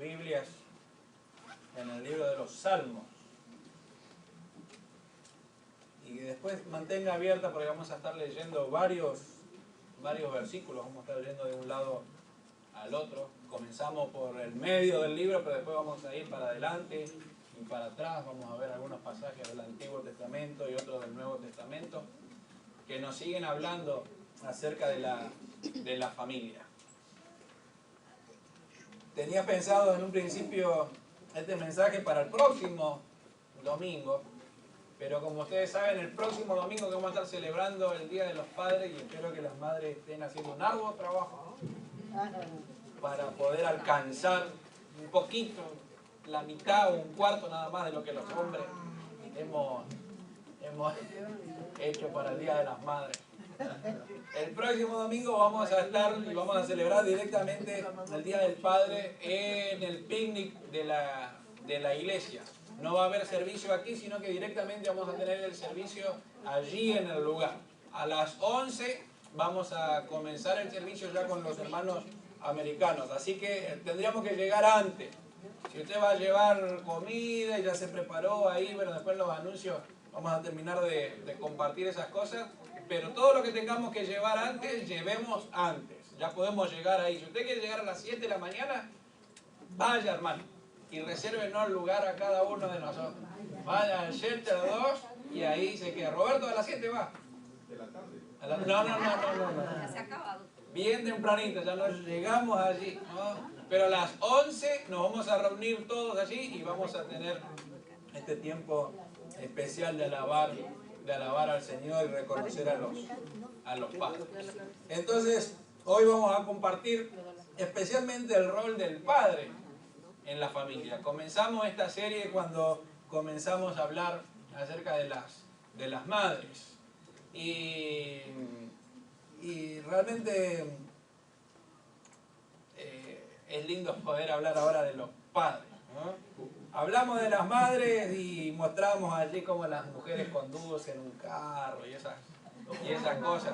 Biblias en el libro de los Salmos. Y después mantenga abierta porque vamos a estar leyendo varios versículos, vamos a estar leyendo de un lado al otro. Comenzamos por el medio del libro, pero después vamos a ir para adelante y para atrás. Vamos a ver algunos pasajes del Antiguo Testamento y otros del Nuevo Testamento que nos siguen hablando acerca de la familia. Tenía pensado en un principio este mensaje para el próximo domingo, pero como ustedes saben, el próximo domingo que vamos a estar celebrando el Día de los Padres, y espero que las madres estén haciendo un arduo trabajo para poder alcanzar un poquito, la mitad o un cuarto nada más de lo que los hombres hemos hecho para el Día de las Madres. El próximo domingo vamos a estar y vamos a celebrar directamente el Día del Padre en el picnic de la iglesia. No va a haber servicio aquí, sino que directamente vamos a tener el servicio allí en el lugar. A las 11 vamos a comenzar el servicio ya con los hermanos americanos, así que tendríamos que llegar antes. Si usted va a llevar comida y ya se preparó ahí, bueno, después los anuncios vamos a terminar de compartir esas cosas, pero todo lo que tengamos que llevar antes, llevemos antes. Ya podemos llegar ahí. Si usted quiere llegar a las 7 de la mañana, vaya, hermano, y resérvenos el lugar a cada uno de nosotros. Vaya al Shelter 2 y ahí se queda. Roberto, a las 7 va. ¿De la tarde? No. Ya se ha acabado. Bien tempranito, ya nos llegamos allí, ¿no? Pero a las 11 nos vamos a reunir todos allí y vamos a tener este tiempo especial de alabar al Señor y reconocer a los padres. Entonces, hoy vamos a compartir especialmente el rol del padre en la familia. Comenzamos esta serie cuando comenzamos a hablar acerca de las madres. Y realmente es lindo poder hablar ahora de los padres, ¿no? Hablamos de las madres y mostramos allí cómo las mujeres conducen un carro y esas cosas.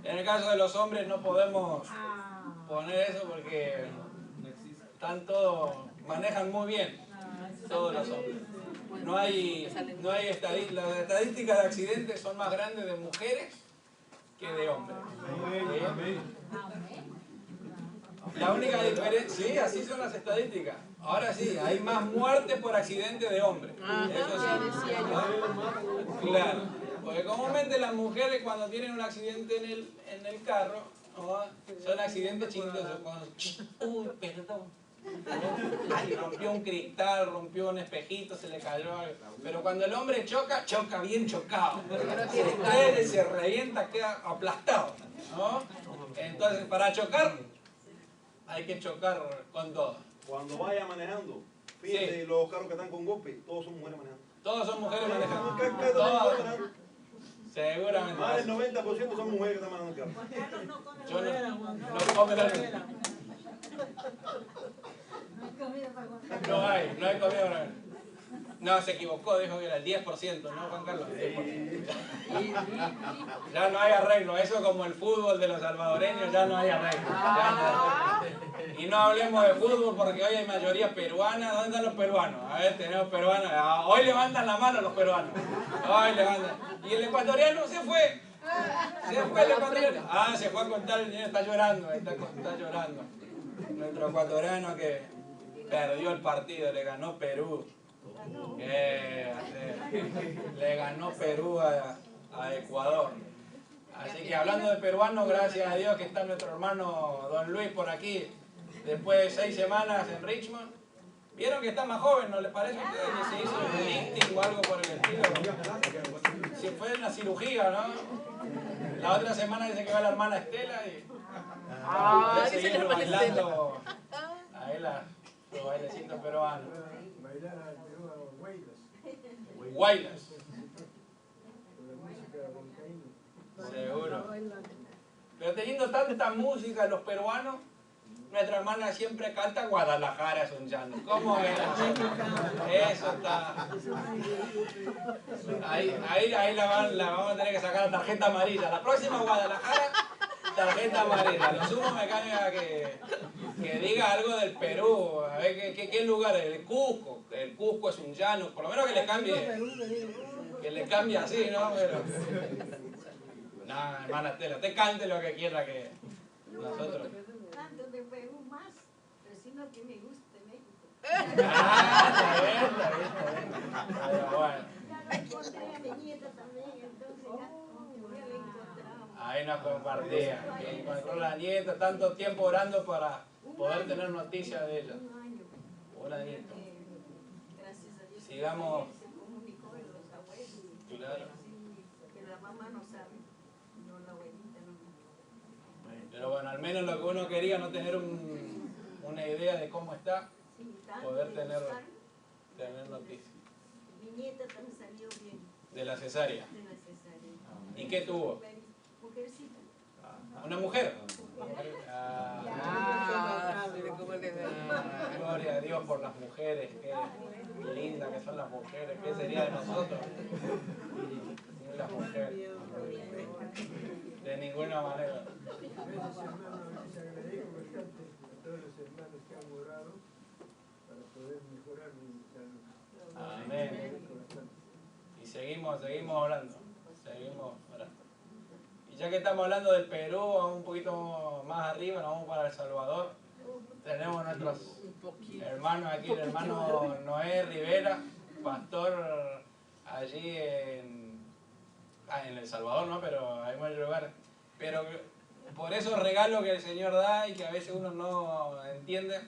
En el caso de los hombres no podemos poner eso porque manejan muy bien todos los hombres. No hay las estadísticas de accidentes son más grandes de mujeres que de hombres. La única diferencia, sí, así son las estadísticas. Ahora sí, hay más muertes por accidente de hombres. Eso sí. Claro, porque comúnmente las mujeres cuando tienen un accidente en el carro, ¿no? Son accidentes chistosos. Uy, perdón. Ay, rompió un cristal, rompió un espejito, se le cayó algo. Pero cuando el hombre choca bien chocado. Se revienta, queda aplastado, ¿no? Entonces, para chocar, hay que chocar con todo. Cuando vaya manejando, fíjate, sí. Los carros que están con golpe, todos son mujeres manejando. Todos son mujeres manejando. Todos. Seguramente. Más del 90% son mujeres que están manejando el carro. Yo no come la No hay comida para ver. No, se equivocó, dijo que era el 10%, ¿no, Juan Carlos? 10%. Ya no hay arreglo, eso como el fútbol de los salvadoreños, ya no hay arreglo. Y no hablemos de fútbol porque hoy hay mayoría peruana. ¿Dónde están los peruanos? A ver, tenemos peruanos. Hoy levantan la mano los peruanos. Hoy levantan. Y el ecuatoriano se fue. Se fue el ecuatoriano. Se fue a contar, el niño está llorando, está llorando. Nuestro ecuatoriano que perdió el partido, le ganó Perú. Le ganó Perú a Ecuador. Así que hablando de peruanos, gracias a Dios que está nuestro hermano Don Luis por aquí, después de 6 semanas en Richmond. Vieron que está más joven, ¿no les parece a ustedes que se hizo un lifting o algo por el estilo? Si fue una cirugía, ¿no? La otra semana dice que va la hermana Estela y voy a seguir bailando ahí los bailecitos peruanos. Guaylas. Seguro. Pero teniendo tanta música los peruanos, nuestra hermana siempre canta Guadalajara es un llano. ¿Cómo es? Eso está. Ahí la vamos a tener que sacar la tarjeta amarilla. La próxima Guadalajara tarjeta amarilla. Lo sumo me caiga que diga algo del Perú. A ver qué lugar es. El Cusco. El Cusco es un llano. Por lo menos que le cambie. Que le cambie así, ¿no? Pero. No, hermana Estela, usted cante lo que quiera que nosotros. Tanto de Perú más, pero si no que me guste México. Ah, está bien. Pero bueno. Ya lo encontré a mi nieta también, entonces ya la encontramos. Ahí nos compartía. Que encontró la nieta, tanto tiempo orando para poder tener noticias de ella. Un año. Un añito. Gracias a Dios. Sigamos. Se comunicó con los abuelos. Claro. Sí, que la mamá no sabe. No, la abuelita no. Pero bueno, al menos lo que uno quería, no tener una idea de cómo está, Sí, tanto poder de tener buscar. noticias. Mi nieta también salió bien De la cesárea. de la cesárea. ¿Y qué tuvo? Mujercita. ¿Una mujer? Gloria a Dios por las mujeres, qué lindas que son las mujeres, qué sería de nosotros sin las mujeres. De ninguna manera. Amén. Y seguimos orando. Seguimos orando. Y ya que estamos hablando del Perú, vamos un poquito más arriba, nos vamos para El Salvador. Tenemos nuestros hermanos aquí, el hermano Noé Rivera, pastor allí en El Salvador, ¿no? Pero hay muchos lugares. Pero por esos regalos que el Señor da y que a veces uno no entiende,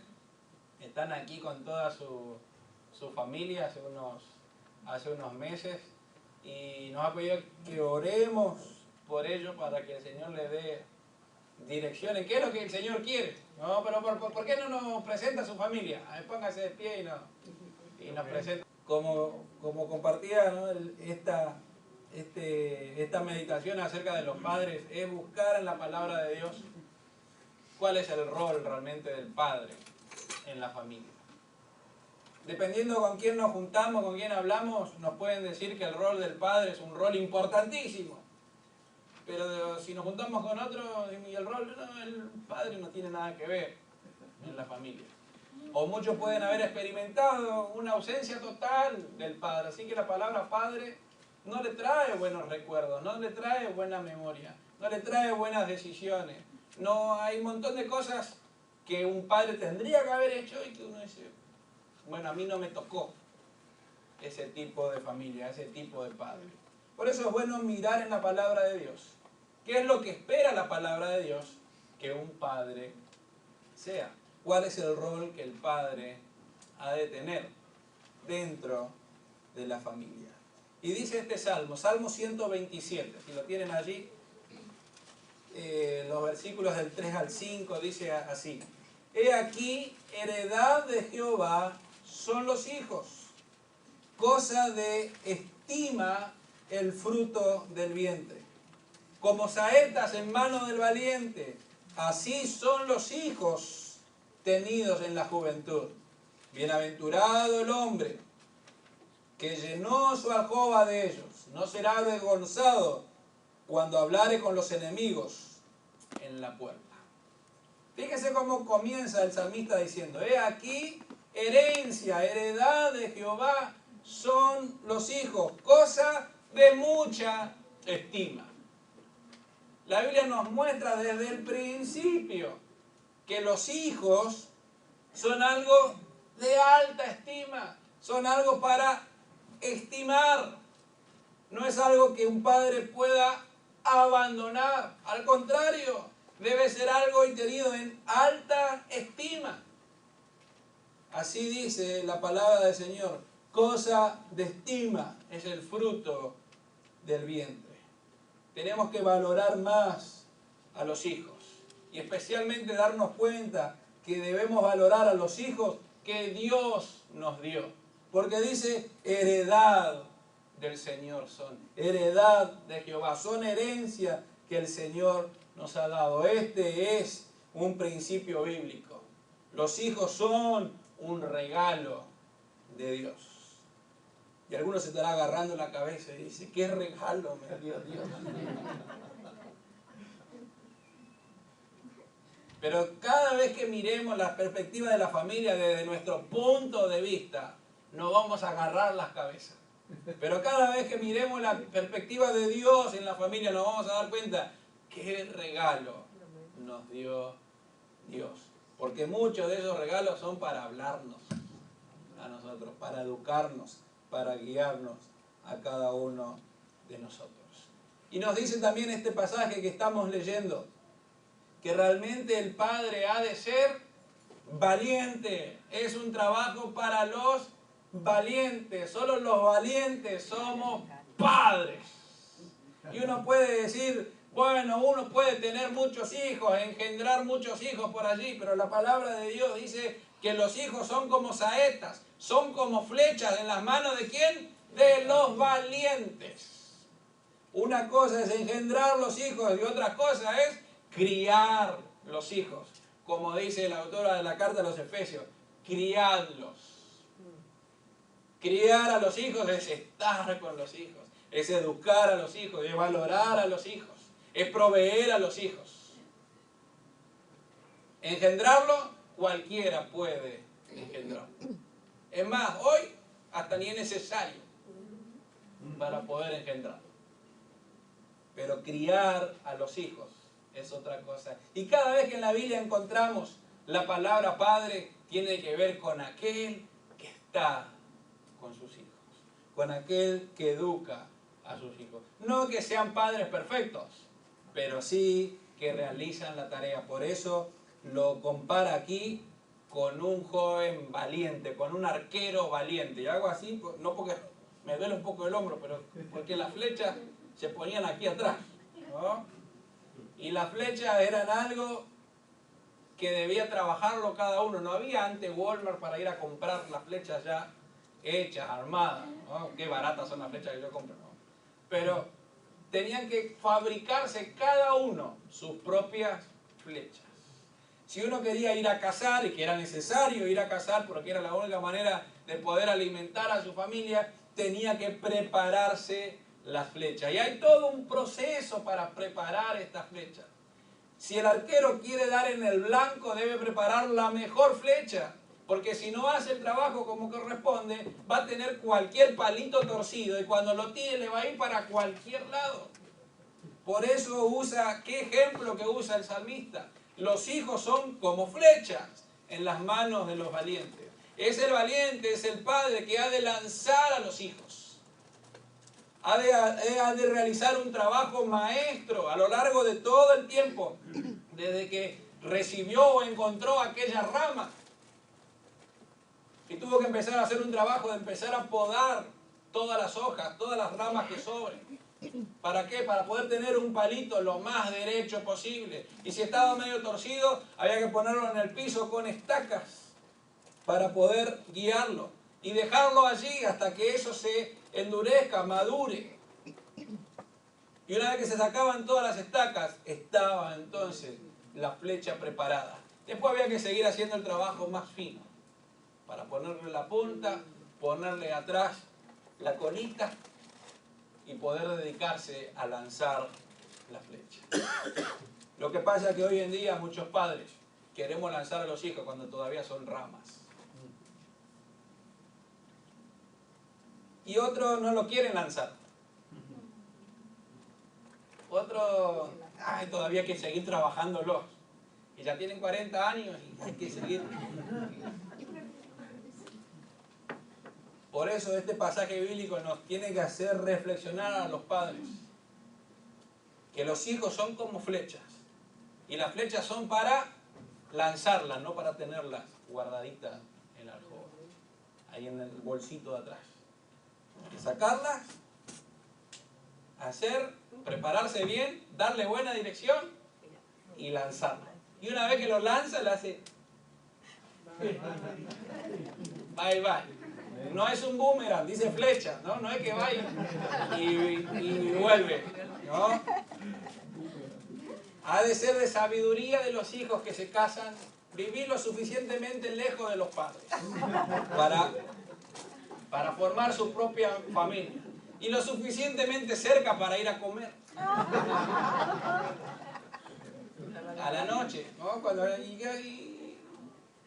están aquí con toda su familia hace unos meses y nos ha pedido que oremos por ellos para que el Señor les dé dirección en qué es lo que el Señor quiere. No, pero ¿por qué no nos presenta a su familia? A ver, póngase de pie y nos presenta. Como compartía, ¿no? Esta meditación acerca de los padres es buscar en la palabra de Dios cuál es el rol realmente del padre en la familia. Dependiendo con quién nos juntamos, con quién hablamos, nos pueden decir que el rol del padre es un rol importantísimo. Pero si nos juntamos con otros, y el rol, no, el padre no tiene nada que ver en la familia. O muchos pueden haber experimentado una ausencia total del padre. Así que la palabra padre no le trae buenos recuerdos, no le trae buena memoria, no le trae buenas decisiones. No, hay un montón de cosas que un padre tendría que haber hecho y que uno dice, bueno, a mí no me tocó ese tipo de familia, ese tipo de padre. Por eso es bueno mirar en la palabra de Dios. ¿Qué es lo que espera la palabra de Dios que un padre sea? ¿Cuál es el rol que el padre ha de tener dentro de la familia? Y dice este salmo, Salmo 127, si lo tienen allí, los versículos del 3 al 5, dice así: He aquí, heredad de Jehová son los hijos, cosa de estima el fruto del vientre. Como saetas en mano del valiente, así son los hijos tenidos en la juventud. Bienaventurado el hombre que llenó su alcoba de ellos, no será avergonzado cuando hablare con los enemigos en la puerta. Fíjese cómo comienza el salmista diciendo: He aquí, herencia, heredad de Jehová son los hijos, cosa de mucha estima. La Biblia nos muestra desde el principio que los hijos son algo de alta estima, son algo para estimar. No es algo que un padre pueda abandonar, al contrario, debe ser algo tenido en alta estima. Así dice la palabra del Señor, cosa de estima es el fruto del vientre. Tenemos que valorar más a los hijos y especialmente darnos cuenta que debemos valorar a los hijos que Dios nos dio. Porque dice, heredad del Señor son, heredad de Jehová, son herencia que el Señor nos ha dado. Este es un principio bíblico. Los hijos son un regalo de Dios. Y algunos se estará agarrando la cabeza y dice, ¿qué regalo me dio Dios? Pero cada vez que miremos la perspectiva de la familia desde nuestro punto de vista, nos vamos a agarrar las cabezas. Pero cada vez que miremos la perspectiva de Dios en la familia, nos vamos a dar cuenta qué regalo nos dio Dios. Porque muchos de esos regalos son para hablarnos a nosotros, para educarnos, para guiarnos a cada uno de nosotros. Y nos dice también este pasaje que estamos leyendo, que realmente el padre ha de ser valiente. Es un trabajo para los valientes. Solo los valientes somos padres. Y uno puede decir, bueno, uno puede tener muchos hijos, engendrar muchos hijos por allí, pero la palabra de Dios dice que los hijos son como saetas, son como flechas en las manos ¿de quién? De los valientes. Una cosa es engendrar los hijos y otra cosa es criar los hijos. Como dice la autora de la carta a los Efesios, criadlos. Criar a los hijos es estar con los hijos, es educar a los hijos, es valorar a los hijos, es proveer a los hijos. Engendrarlo, cualquiera puede engendrarlo. Es más, hoy hasta ni es necesario para poder engendrarlo. Pero criar a los hijos es otra cosa. Y cada vez que en la Biblia encontramos la palabra padre, tiene que ver con aquel que está con sus hijos, con aquel que educa a sus hijos. No que sean padres perfectos, pero sí que realizan la tarea. Por eso lo compara aquí con un joven valiente, con un arquero valiente. Y hago así, no porque me duele un poco el hombro, pero porque las flechas se ponían aquí atrás, ¿no? Y las flechas eran algo que debía trabajarlo cada uno. No había antes Walmart para ir a comprar las flechas ya hechas, armadas, ¿no? Qué baratas son las flechas que yo compro, ¿no? Pero tenían que fabricarse cada uno sus propias flechas. Si uno quería ir a cazar, y que era necesario ir a cazar porque era la única manera de poder alimentar a su familia, tenía que prepararse las flechas. Y hay todo un proceso para preparar estas flechas. Si el arquero quiere dar en el blanco, debe preparar la mejor flecha, porque si no hace el trabajo como corresponde, va a tener cualquier palito torcido y cuando lo tire le va a ir para cualquier lado. Por eso usa, ¿qué ejemplo que usa el salmista? Los hijos son como flechas en las manos de los valientes. Es el valiente, es el padre que ha de lanzar a los hijos. Ha de realizar un trabajo maestro a lo largo de todo el tiempo, desde que recibió o encontró aquella rama. Y tuvo que empezar a hacer un trabajo de empezar a podar todas las hojas, todas las ramas que sobren. ¿Para qué? Para poder tener un palito lo más derecho posible. Y si estaba medio torcido, había que ponerlo en el piso con estacas para poder guiarlo. Y dejarlo allí hasta que eso se endurezca, madure. Y una vez que se sacaban todas las estacas, estaba entonces la flecha preparada. Después había que seguir haciendo el trabajo más fino, para ponerle la punta, ponerle atrás la colita y poder dedicarse a lanzar la flecha. Lo que pasa es que hoy en día muchos padres queremos lanzar a los hijos cuando todavía son ramas. Y otros no lo quieren lanzar. Otros, todavía hay que seguir trabajándolos. Y ya tienen 40 años y hay que seguir. Por eso este pasaje bíblico nos tiene que hacer reflexionar a los padres. Que los hijos son como flechas. Y las flechas son para lanzarlas, no para tenerlas guardaditas en la alcoba. Ahí en el bolsito de atrás. Hay que sacarlas, prepararse bien, darle buena dirección y lanzarla. Y una vez que lo lanza, le hace bye bye. No es un boomerang, dice flecha, ¿no? No es que vaya y vuelve, ¿no? Ha de ser de sabiduría de los hijos que se casan, vivir lo suficientemente lejos de los padres para formar su propia familia y lo suficientemente cerca para ir a comer. a la noche, ¿no? Cuando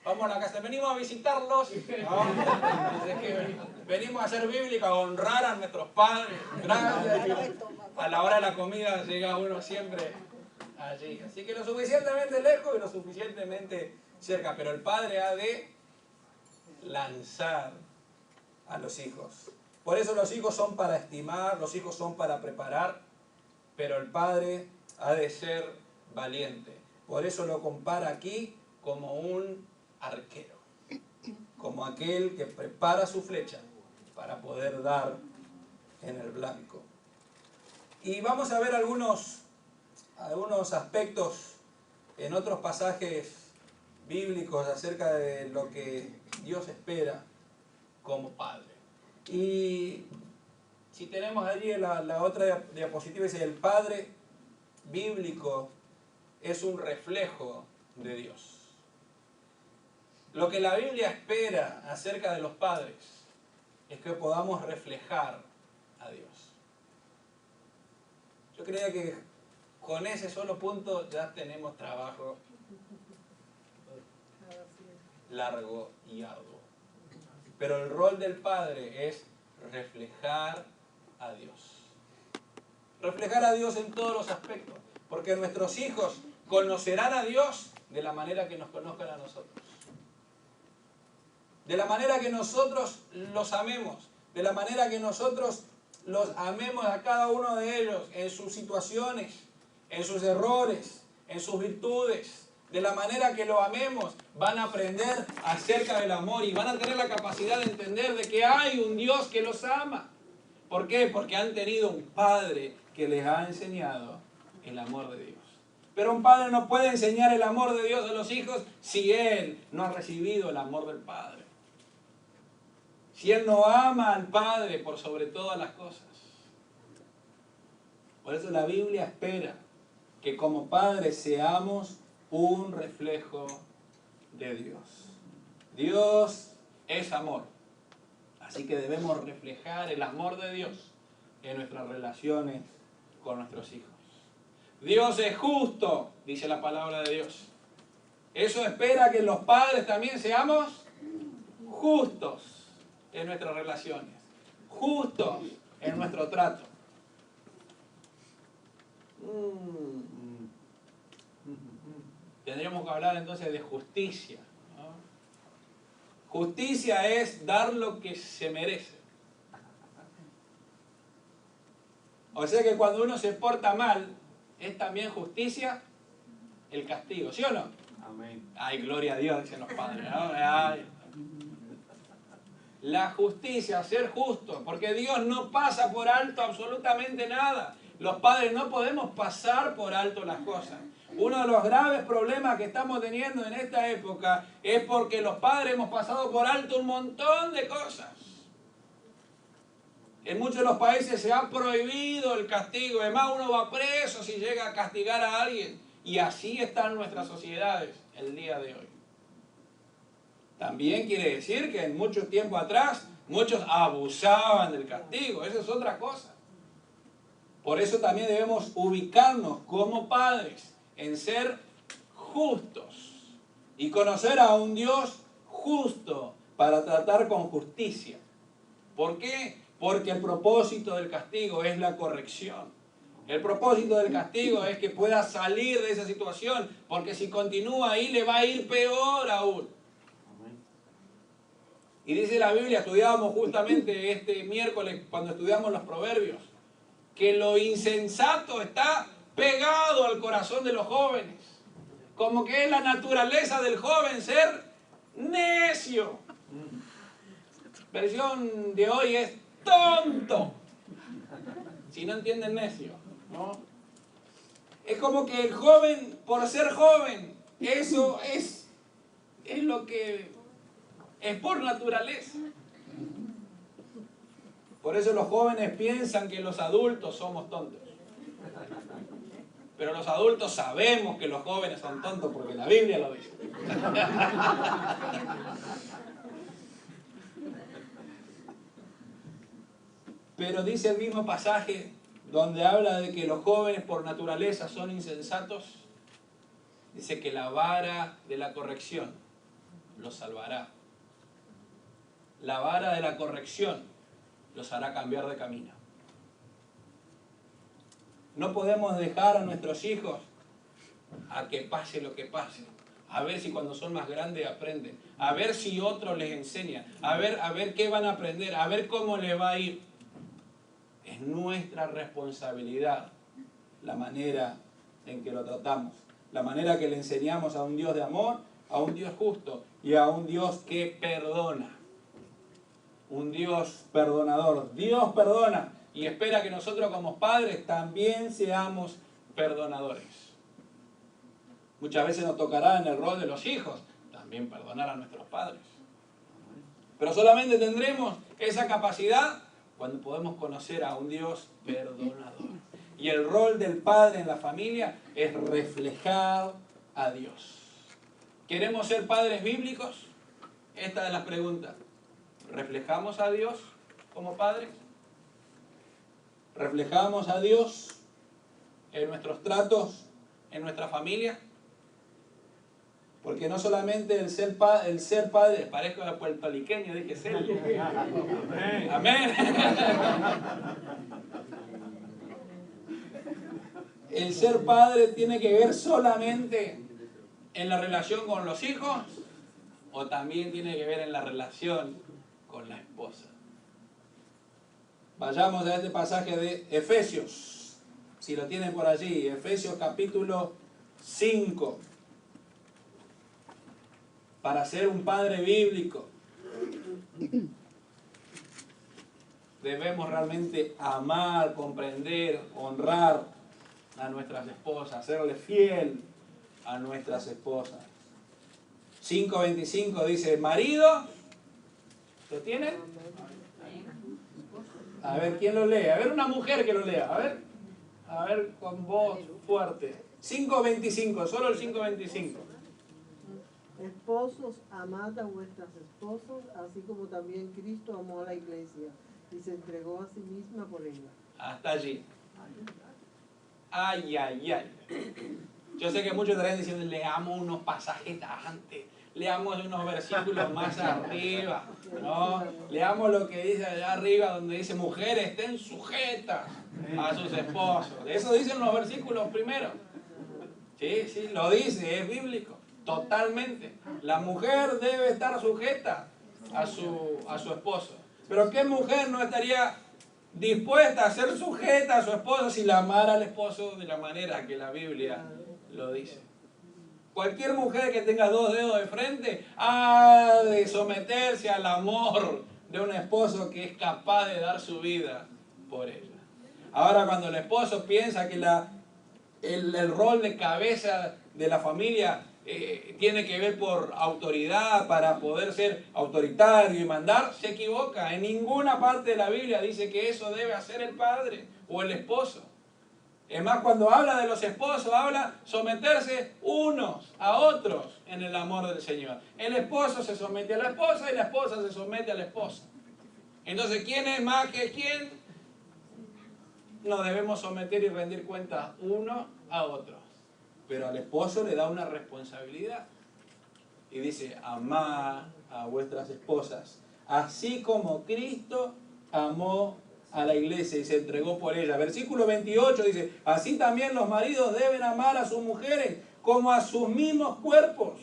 vamos a la casa, venimos a visitarlos, ¿no? Dice que venimos a ser bíblicos, a honrar a nuestros padres. Gracias. A la hora de la comida llega uno siempre allí. Así que lo suficientemente lejos y lo suficientemente cerca. Pero el padre ha de lanzar a los hijos. Por eso los hijos son para estimar, los hijos son para preparar, pero el padre ha de ser valiente. Por eso lo compara aquí como un arquero, como aquel que prepara su flecha para poder dar en el blanco. Y vamos a ver algunos aspectos en otros pasajes bíblicos acerca de lo que Dios espera como Padre. Y si tenemos allí la otra diapositiva, dice: el Padre bíblico es un reflejo de Dios. Lo que la Biblia espera acerca de los padres es que podamos reflejar a Dios. Yo creía que con ese solo punto ya tenemos trabajo largo y arduo. Pero el rol del padre es reflejar a Dios. Reflejar a Dios en todos los aspectos. Porque nuestros hijos conocerán a Dios de la manera que nos conozcan a nosotros. De la manera que nosotros los amemos. De la manera que nosotros los amemos a cada uno de ellos en sus situaciones, en sus errores, en sus virtudes. De la manera que lo amemos, van a aprender acerca del amor y van a tener la capacidad de entender de que hay un Dios que los ama. ¿Por qué? Porque han tenido un padre que les ha enseñado el amor de Dios. Pero un padre no puede enseñar el amor de Dios a los hijos si él no ha recibido el amor del Padre. Si él no ama al Padre por sobre todas las cosas. Por eso la Biblia espera que como padres seamos un reflejo de Dios. Dios es amor. Así que debemos reflejar el amor de Dios en nuestras relaciones con nuestros hijos. Dios es justo, dice la palabra de Dios. Eso espera que los padres también seamos justos en nuestras relaciones, justos en nuestro trato. Tendríamos que hablar entonces de justicia, ¿no? Justicia es dar lo que se merece. O sea que cuando uno se porta mal, es también justicia el castigo, ¿sí o no? Amén. Ay, gloria a Dios, dicen los padres, ¿no? Ay. La justicia, ser justo, porque Dios no pasa por alto absolutamente nada. Los padres no podemos pasar por alto las cosas. Uno de los graves problemas que estamos teniendo en esta época es porque los padres hemos pasado por alto un montón de cosas. En muchos de los países se ha prohibido el castigo. Además, uno va preso si llega a castigar a alguien. Y así están nuestras sociedades el día de hoy. También quiere decir que en mucho tiempo atrás muchos abusaban del castigo. Eso es otra cosa. Por eso también debemos ubicarnos como padres en ser justos y conocer a un Dios justo para tratar con justicia. ¿Por qué? Porque el propósito del castigo es la corrección. El propósito del castigo es que pueda salir de esa situación, porque si continúa ahí le va a ir peor aún. Y dice la Biblia, estudiábamos justamente este miércoles cuando estudiamos los proverbios, que lo insensato está pegado al corazón de los jóvenes. Como que es la naturaleza del joven ser necio. Versión de hoy es tonto. Si no entienden necio, ¿no? Es como que el joven, por ser joven, eso es lo que es por naturaleza. Por eso los jóvenes piensan que los adultos somos tontos. Pero los adultos sabemos que los jóvenes son tontos porque la Biblia lo dice. Pero dice el mismo pasaje donde habla de que los jóvenes por naturaleza son insensatos. Dice que la vara de la corrección los salvará. La vara de la corrección los hará cambiar de camino. No podemos dejar a nuestros hijos a que pase lo que pase. A ver si cuando son más grandes aprenden. A ver si otro les enseña. A ver qué van a aprender. A ver cómo les va a ir. Es nuestra responsabilidad la manera en que lo tratamos. La manera que le enseñamos a un Dios de amor, a un Dios justo y a un Dios que perdona. Un Dios perdonador. Dios perdona y espera que nosotros como padres también seamos perdonadores. Muchas veces nos tocará en el rol de los hijos también perdonar a nuestros padres. Pero solamente tendremos esa capacidad cuando podemos conocer a un Dios perdonador. Y el rol del padre en la familia es reflejar a Dios. ¿Queremos ser padres bíblicos? Esta es la pregunta. ¿Reflejamos a Dios como padres? ¿Reflejamos a Dios en nuestros tratos, en nuestra familia? Porque no solamente el ser padre, parezco a puertorriqueño, dije ser. Amén. Amén. El ser padre tiene que ver solamente en la relación con los hijos o también tiene que ver en la relación con la esposa. Vayamos a este pasaje de Efesios, si lo tienen por allí, Efesios capítulo 5. Para ser un padre bíblico, debemos realmente amar, comprender, honrar a nuestras esposas, serle fiel a nuestras esposas. 5:25 dice, marido, ¿lo tienen? A ver, ¿quién lo lee? A ver, una mujer que lo lea, a ver con voz fuerte. 5:25, solo el 5:25. Esposos, amad a vuestras esposas, así como también Cristo amó a la iglesia y se entregó a sí misma por ella. Hasta allí. Ay, ay, ay. Yo sé que muchos estarán diciendo, leamos unos pasajes antes, leamos unos versículos más arriba, ¿no? Leamos lo que dice allá arriba, donde dice, mujeres, estén sujetas a sus esposos. Eso dicen los versículos primeros. Sí, lo dice, es bíblico. Totalmente. La mujer debe estar sujeta a su esposo. Pero ¿qué mujer no estaría dispuesta a ser sujeta a su esposo si la amara al esposo de la manera que la Biblia lo dice? Cualquier mujer que tenga 2 dedos de frente ha de someterse al amor de un esposo que es capaz de dar su vida por ella. Ahora, cuando el esposo piensa que el rol de cabeza de la familia tiene que ver por autoridad, para poder ser autoritario y mandar, se equivoca. En ninguna parte de la Biblia dice que eso debe hacer el padre o el esposo. Es más, cuando habla de los esposos, habla someterse unos a otros en el amor del Señor. El esposo se somete a la esposa y la esposa se somete al esposo. Entonces, ¿quién es más que quién? Nos debemos someter y rendir cuentas uno a otros. Pero al esposo le da una responsabilidad. Y dice, amad a vuestras esposas, así como Cristo amó a la iglesia y se entregó por ella. Versículo 28 dice, así también los maridos deben amar a sus mujeres como a sus mismos cuerpos.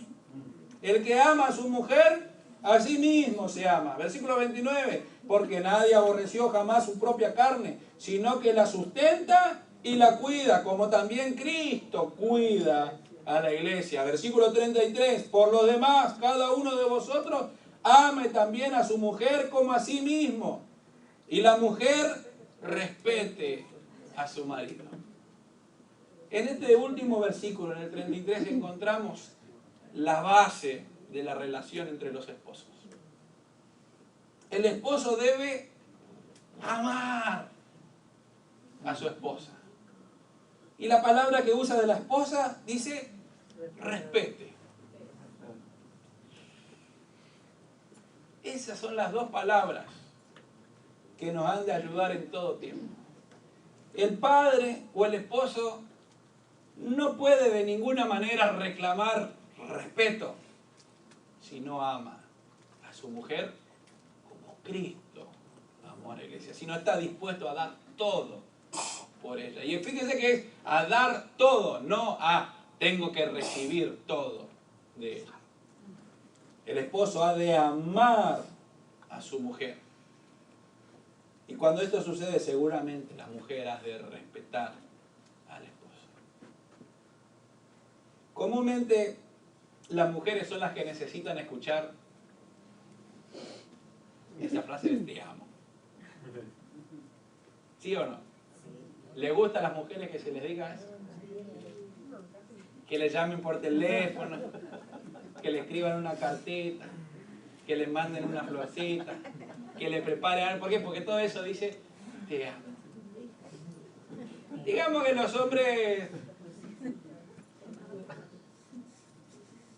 El que ama a su mujer, a sí mismo se ama. Versículo 29, porque nadie aborreció jamás su propia carne, sino que la sustenta y la cuida, como también Cristo cuida a la iglesia. Versículo 33, por lo demás, cada uno de vosotros ame también a su mujer como a sí mismo, y la mujer respete a su marido. En este último versículo, en el 33, encontramos la base de la relación entre los esposos. El esposo debe amar a su esposa. Y la palabra que usa de la esposa dice respete. Esas son las 2 palabras que nos han de ayudar en todo tiempo. El padre o el esposo no puede de ninguna manera reclamar respeto si no ama a su mujer como Cristo amó a la iglesia, si no está dispuesto a dar todo por ella. Y fíjense que es a dar todo, no a tengo que recibir todo de ella. El esposo ha de amar a su mujer. Y cuando esto sucede, seguramente la mujer ha de respetar al esposo. Comúnmente las mujeres son las que necesitan escuchar esa frase de te amo. ¿Sí o no? ¿Le gusta a las mujeres que se les diga eso? Que les llamen por teléfono, que le escriban una cartita, que le manden una florcita, que le preparen algo. ¿Por qué? Porque todo eso dice te amo. Digamos que los hombres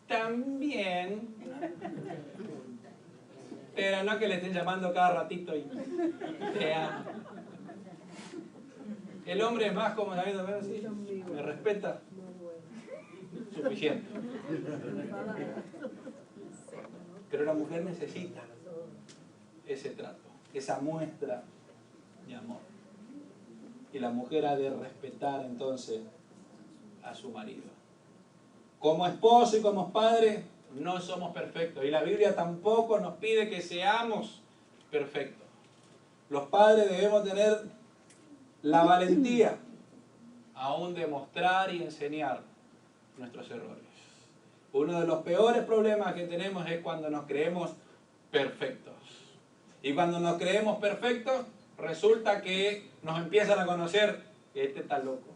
también, pero no que le estén llamando cada ratito y te amo. El hombre es más como sabiendo, ¿sí? ¿Me respeta? Suficiente. Pero la mujer necesita ese trato, esa muestra de amor. Y la mujer ha de respetar entonces a su marido. Como esposo y como padre no somos perfectos. Y la Biblia tampoco nos pide que seamos perfectos. Los padres debemos tener la valentía aún de mostrar y enseñar nuestros errores. Uno de los peores problemas que tenemos es cuando nos creemos perfectos. Y cuando nos creemos perfectos, resulta que nos empiezan a conocer que este está loco.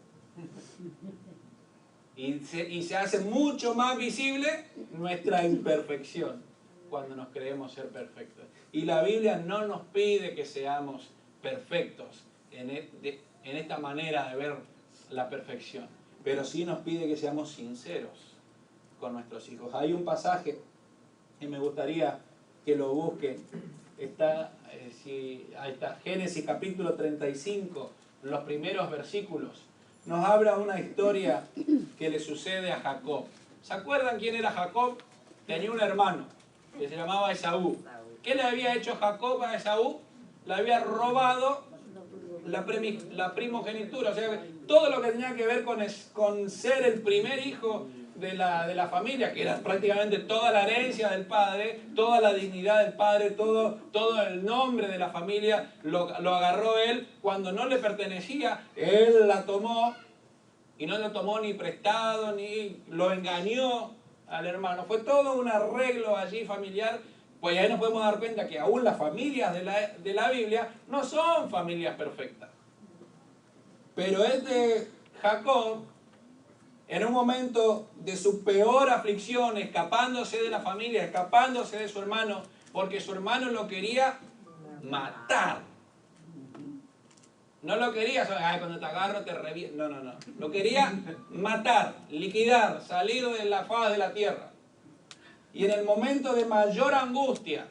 Y se hace mucho más visible nuestra imperfección cuando nos creemos ser perfectos. Y la Biblia no nos pide que seamos perfectos en esta manera de ver la perfección, pero sí nos pide que seamos sinceros con nuestros hijos. Hay un pasaje que me gustaría que lo busquen. Ahí está, Génesis capítulo 35, los primeros versículos. Nos habla una historia que le sucede a Jacob. ¿Se acuerdan quién era Jacob? Tenía un hermano que se llamaba Esaú. ¿Qué le había hecho Jacob a Esaú? Le había robado la primogenitura, o sea, todo lo que tenía que ver con ser el primer hijo de la familia, que era prácticamente toda la herencia del padre, toda la dignidad del padre, todo el nombre de la familia, lo agarró él cuando no le pertenecía. Él la tomó y no lo tomó ni prestado, ni lo engañó al hermano. Fue todo un arreglo allí familiar. Pues ahí nos podemos dar cuenta que aún las familias de la Biblia no son familias perfectas. Pero Jacob, en un momento de su peor aflicción, escapándose de la familia, escapándose de su hermano, porque su hermano lo quería matar. No lo quería, cuando te agarro te reviento. No. Lo quería matar, liquidar, salir de la faz de la tierra. Y en el momento de mayor angustia,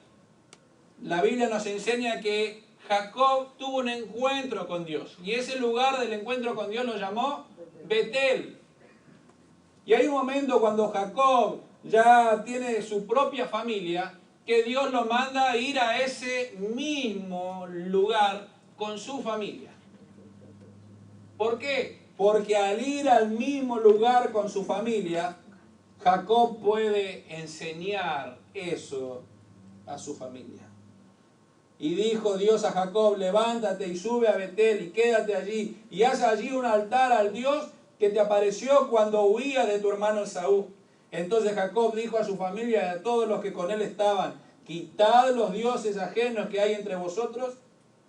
la Biblia nos enseña que Jacob tuvo un encuentro con Dios. Y ese lugar del encuentro con Dios lo llamó Betel. Y hay un momento cuando Jacob ya tiene su propia familia, que Dios lo manda a ir a ese mismo lugar con su familia. ¿Por qué? Porque al ir al mismo lugar con su familia, Jacob puede enseñar eso a su familia. Y dijo Dios a Jacob, levántate y sube a Betel y quédate allí y haz allí un altar al Dios que te apareció cuando huías de tu hermano Esaú. Entonces Jacob dijo a su familia y a todos los que con él estaban, quitad los dioses ajenos que hay entre vosotros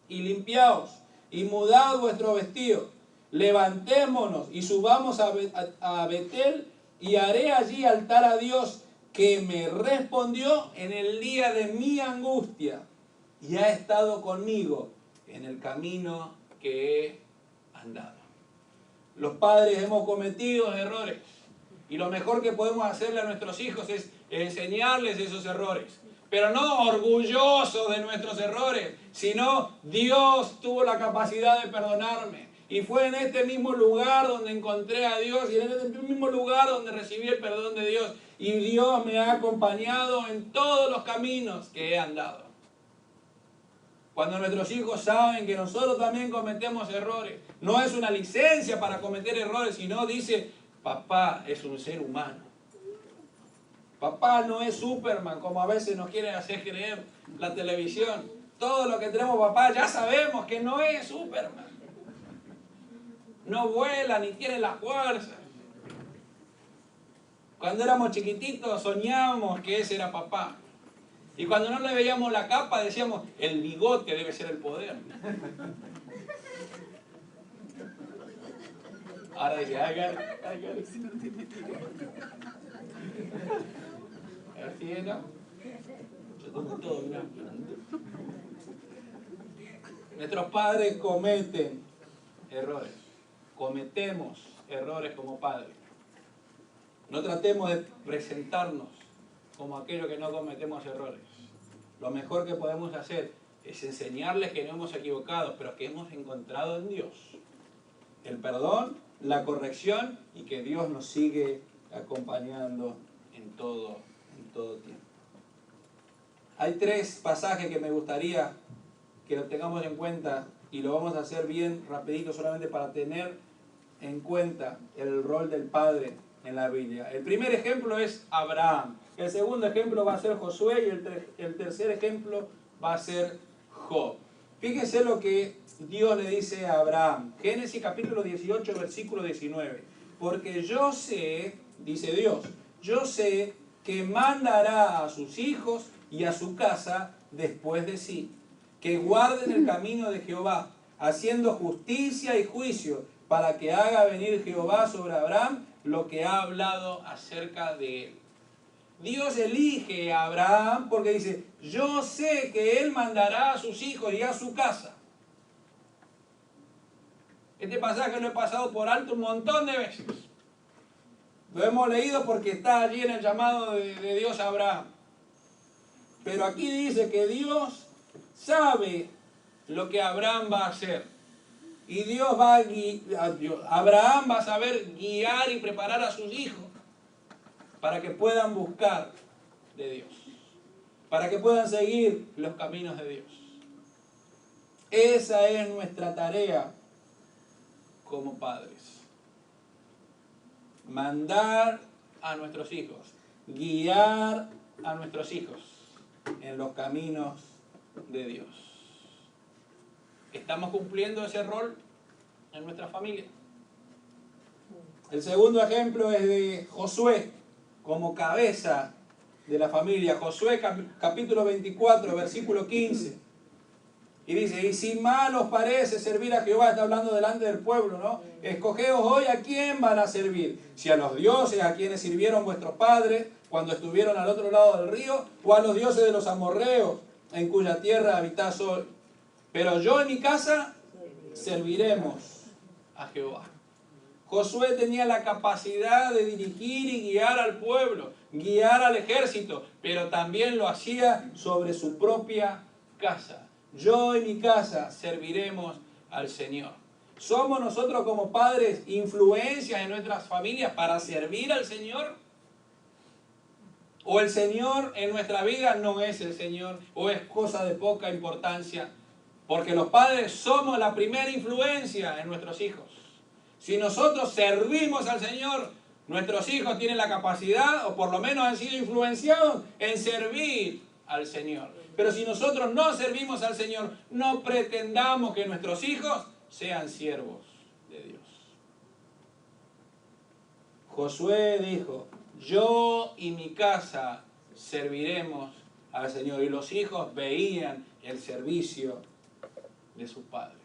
y limpiaos y mudad vuestro vestido. Levantémonos y subamos a Betel y haré allí altar a Dios que me respondió en el día de mi angustia y ha estado conmigo en el camino que he andado. Los padres hemos cometido errores y lo mejor que podemos hacerle a nuestros hijos es enseñarles esos errores, pero no orgullosos de nuestros errores, sino Dios tuvo la capacidad de perdonarme Y fue en este mismo lugar donde encontré a Dios y en este mismo lugar donde recibí el perdón de Dios. Y Dios me ha acompañado en todos los caminos que he andado. Cuando nuestros hijos saben que nosotros también cometemos errores, no es una licencia para cometer errores, sino dice, papá es un ser humano. Papá no es Superman, como a veces nos quieren hacer creer la televisión. Todo lo que tenemos papá ya sabemos que no es Superman. No vuela ni tiene la fuerza. Cuando éramos chiquititos soñábamos que ese era papá. Y cuando no le veíamos la capa decíamos, el bigote debe ser el poder. Ahora dice, así es, ¿no? Yo tomo todo, mirá. Nuestros padres cometen errores. Cometemos errores como padres. No tratemos de presentarnos como aquellos que no cometemos errores. Lo mejor que podemos hacer es enseñarles que no hemos equivocado, pero que hemos encontrado en Dios el perdón, la corrección y que Dios nos sigue acompañando en todo tiempo. Hay 3 pasajes que me gustaría que lo tengamos en cuenta y lo vamos a hacer bien rapidito solamente para tener en cuenta el rol del padre en la Biblia. El primer ejemplo es Abraham. El segundo ejemplo va a ser Josué y el tercer ejemplo va a ser Job. Fíjense lo que Dios le dice a Abraham. Génesis capítulo 18, versículo 19. Porque yo sé, dice Dios, yo sé que mandará a sus hijos y a su casa después de sí, que guarden el camino de Jehová, haciendo justicia y juicio, para que haga venir Jehová sobre Abraham lo que ha hablado acerca de él. Dios elige a Abraham porque dice, yo sé que él mandará a sus hijos y a su casa. Este pasaje lo he pasado por alto un montón de veces. Lo hemos leído porque está allí en el llamado de Dios a Abraham. Pero aquí dice que Dios sabe lo que Abraham va a hacer. Y Dios Abraham va a saber guiar y preparar a sus hijos para que puedan buscar de Dios, para que puedan seguir los caminos de Dios. Esa es nuestra tarea como padres. Mandar a nuestros hijos, guiar a nuestros hijos en los caminos de Dios. ¿Estamos cumpliendo ese rol en nuestra familia? El segundo ejemplo es de Josué, como cabeza de la familia. Josué capítulo 24, versículo 15. Y dice, y si mal os parece servir a Jehová, está hablando delante del pueblo, ¿no? Escogeos hoy a quién van a servir. Si a los dioses a quienes sirvieron vuestros padres cuando estuvieron al otro lado del río, o a los dioses de los amorreos, en cuya tierra habitás hoy. Pero yo en mi casa serviremos a Jehová. Josué tenía la capacidad de dirigir y guiar al pueblo, guiar al ejército, pero también lo hacía sobre su propia casa. Yo y mi casa serviremos al Señor. ¿Somos nosotros como padres influencias en nuestras familias para servir al Señor? ¿O el Señor en nuestra vida no es el Señor? ¿O es cosa de poca importancia? Porque los padres somos la primera influencia en nuestros hijos. Si nosotros servimos al Señor, nuestros hijos tienen la capacidad, o por lo menos han sido influenciados en servir al Señor. Pero si nosotros no servimos al Señor, no pretendamos que nuestros hijos sean siervos de Dios. Josué dijo, yo y mi casa serviremos al Señor. Y los hijos veían el servicio de sus padres.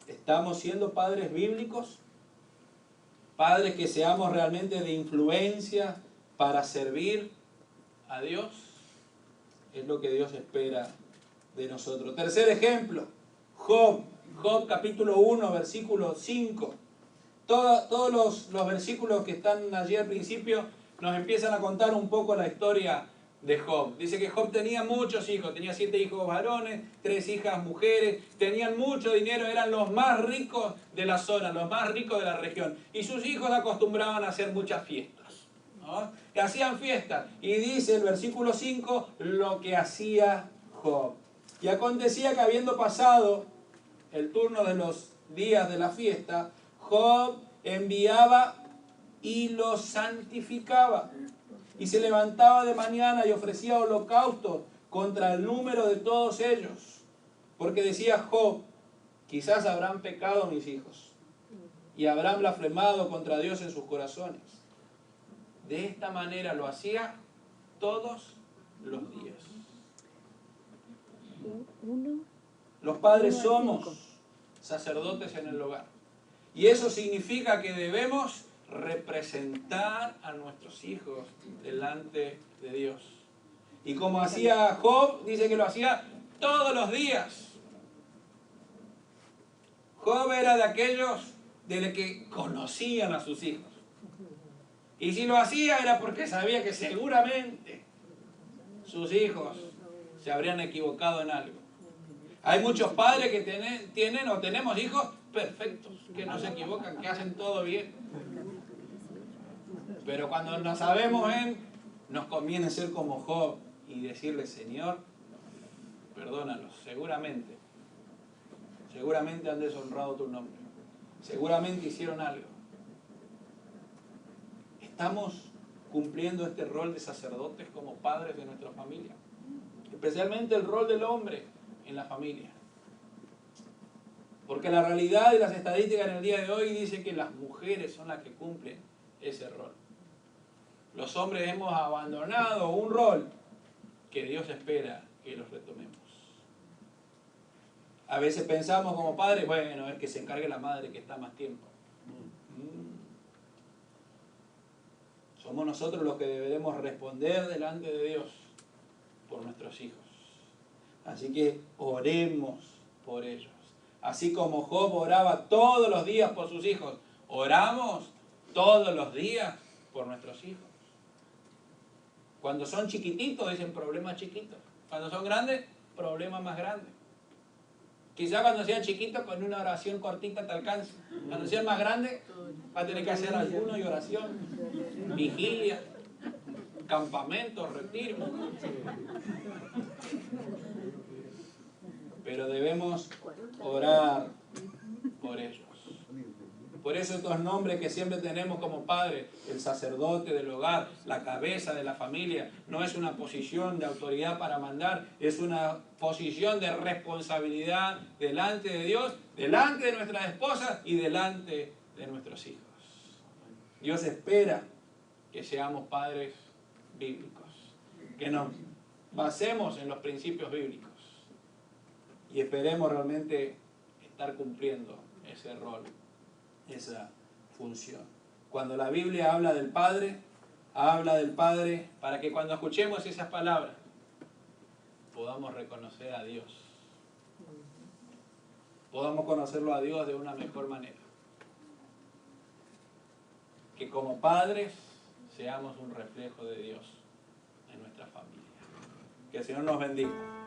¿Estamos siendo padres bíblicos? Padres que seamos realmente de influencia para servir a Dios. Es lo que Dios espera de nosotros. Tercer ejemplo, Job. Job capítulo 1, versículo 5. Todos los versículos que están allí al principio nos empiezan a contar un poco la historia de Job. Dice que Job tenía muchos hijos, tenía 7 hijos varones, 3 hijas mujeres, tenían mucho dinero, eran los más ricos de la zona, los más ricos de la región. Y sus hijos acostumbraban a hacer muchas fiestas, ¿no? Que hacían fiestas. Y dice el versículo 5 lo que hacía Job. Y acontecía que habiendo pasado el turno de los días de la fiesta, Job enviaba y los santificaba. Y se levantaba de mañana y ofrecía holocaustos contra el número de todos ellos. Porque decía Job, quizás habrán pecado mis hijos y habrán blasfemado contra Dios en sus corazones. De esta manera lo hacía todos los días. Los padres somos sacerdotes en el hogar. Y eso significa que debemos representar a nuestros hijos delante de Dios. Y como hacía Job, dice que lo hacía todos los días. Job era de aquellos de los que conocían a sus hijos. Y si lo hacía era porque sabía que seguramente sus hijos se habrían equivocado en algo. Hay muchos padres que tienen o tenemos hijos perfectos, que no se equivocan, que hacen todo bien. Pero cuando no sabemos nos conviene ser como Job y decirle, Señor, perdónalos, seguramente han deshonrado tu nombre, seguramente hicieron algo. ¿Estamos cumpliendo este rol de sacerdotes como padres de nuestra familia? Especialmente el rol del hombre en la familia. Porque la realidad y las estadísticas en el día de hoy dice que las mujeres son las que cumplen ese rol. Los hombres hemos abandonado un rol que Dios espera que los retomemos. A veces pensamos como padres, bueno, es que se encargue la madre que está más tiempo. Somos nosotros los que deberemos responder delante de Dios por nuestros hijos. Así que oremos por ellos. Así como Job oraba todos los días por sus hijos, oramos todos los días por nuestros hijos. Cuando son chiquititos dicen problemas chiquitos. Cuando son grandes, problemas más grandes. Quizá cuando sean chiquitos con una oración cortita te alcance. Cuando sean más grandes, va a tener que hacer ayuno y oración, vigilia, campamentos, retiros. Pero debemos orar por ellos. Por eso estos nombres que siempre tenemos como padre, el sacerdote del hogar, la cabeza de la familia, no es una posición de autoridad para mandar, es una posición de responsabilidad delante de Dios, delante de nuestras esposas y delante de nuestros hijos. Dios espera que seamos padres bíblicos, que nos basemos en los principios bíblicos y esperemos realmente estar cumpliendo ese rol, esa función. Cuando la Biblia habla del Padre para que cuando escuchemos esas palabras podamos reconocer a Dios, podamos conocerlo a Dios de una mejor manera, que como padres seamos un reflejo de Dios en nuestra familia. Que el Señor nos bendiga.